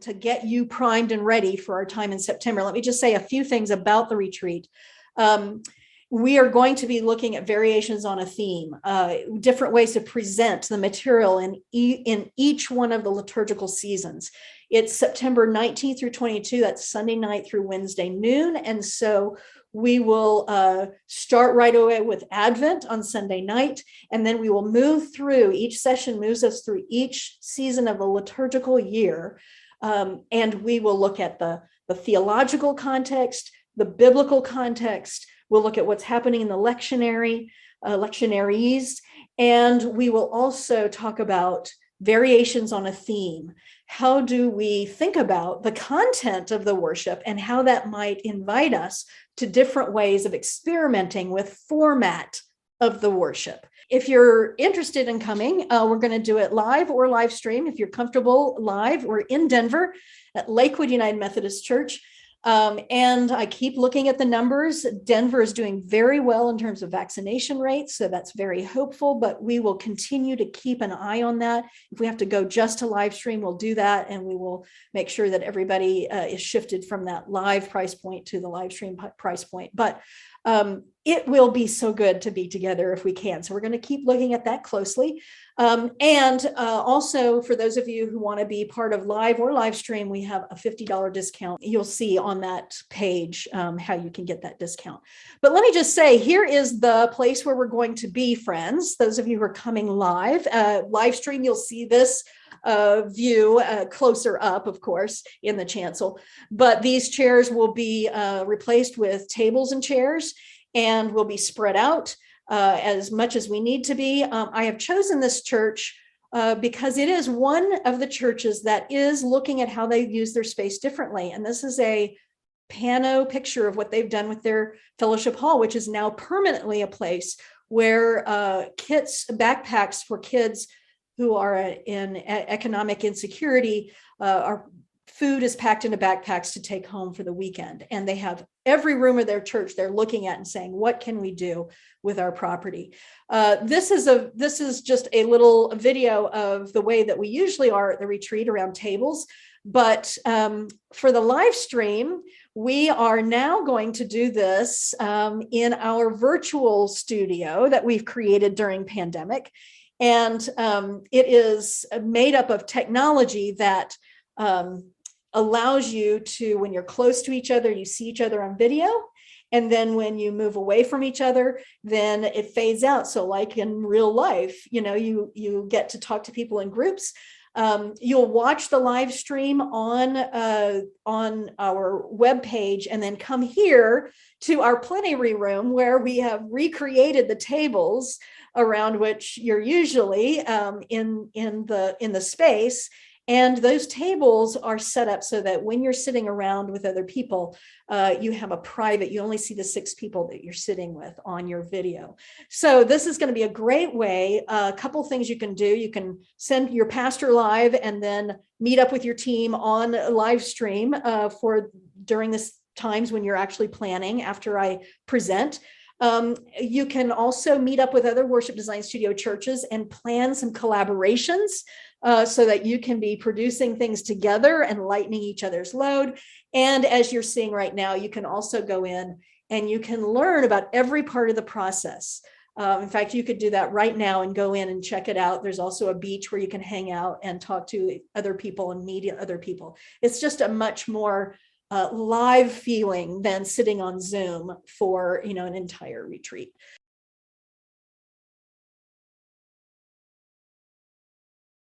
to get you primed and ready for our time in September, let me just say a few things about the retreat. We are going to be looking at variations on a theme, different ways to present the material in each one of the liturgical seasons. It's September 19th through 22. That's Sunday night through Wednesday noon. And so we will start right away with Advent on Sunday night, and then we will move through, each session moves us through each season of the liturgical year. And we will look at the theological context, the biblical context. We'll look at what's happening in the lectionary, lectionaries, and we will also talk about variations on a theme. How do we think about the content of the worship and how that might invite us to different ways of experimenting with format of the worship? If you're interested in coming, we're going to do it live or live stream. If you're comfortable live, we're in Denver at Lakewood United Methodist Church. And I keep looking at the numbers. Denver is doing very well in terms of vaccination rates, so that's very hopeful, but we will continue to keep an eye on that. If we have to go just to live stream, we'll do that, and we will make sure that everybody is shifted from that live price point to the live stream price point. But it will be so good to be together if we can. So we're going to keep looking at that closely. And also, for those of you who want to be part of live or live stream, we have a $50 discount. You'll see on that page how you can get that discount. But let me just say, here is the place where we're going to be, friends. Those of you who are coming live, live stream, you'll see this view closer up, of course, in the chancel. But these chairs will be replaced with tables and chairs, and will be spread out as much as we need to be. I have chosen this church because it is one of the churches that is looking at how they use their space differently. And this is a pano picture of what they've done with their fellowship hall, which is now permanently a place where kits, backpacks for kids who are in economic insecurity, food is packed into backpacks to take home for the weekend. And they have every room of their church they're looking at and saying, what can we do with our property? This is just a little video of the way that we usually are at the retreat around tables. But for the live stream, we are now going to do this in our virtual studio that we've created during pandemic. And it is made up of technology that allows you to, when you're close to each other, you see each other on video. And then when you move away from each other, then it fades out. So like in real life, you get to talk to people in groups. You'll watch the live stream on our webpage, and then come here to our plenary room where we have recreated the tables around which you're usually in the space. And those tables are set up so that when you're sitting around with other people, you have a private, you only see the 6 people that you're sitting with on your video. So this is going to be a great way. A couple things you can do. You can send your pastor live and then meet up with your team on a live stream for during this times when you're actually planning after I present. You can also meet up with other Worship Design Studio churches and plan some collaborations so that you can be producing things together and lightening each other's load. And as you're seeing right now, you can also go in and you can learn about every part of the process. In fact, you could do that right now and go in and check it out. There's also a beach where you can hang out and talk to other people and meet other people. It's just a much more live feeling than sitting on Zoom for an entire retreat.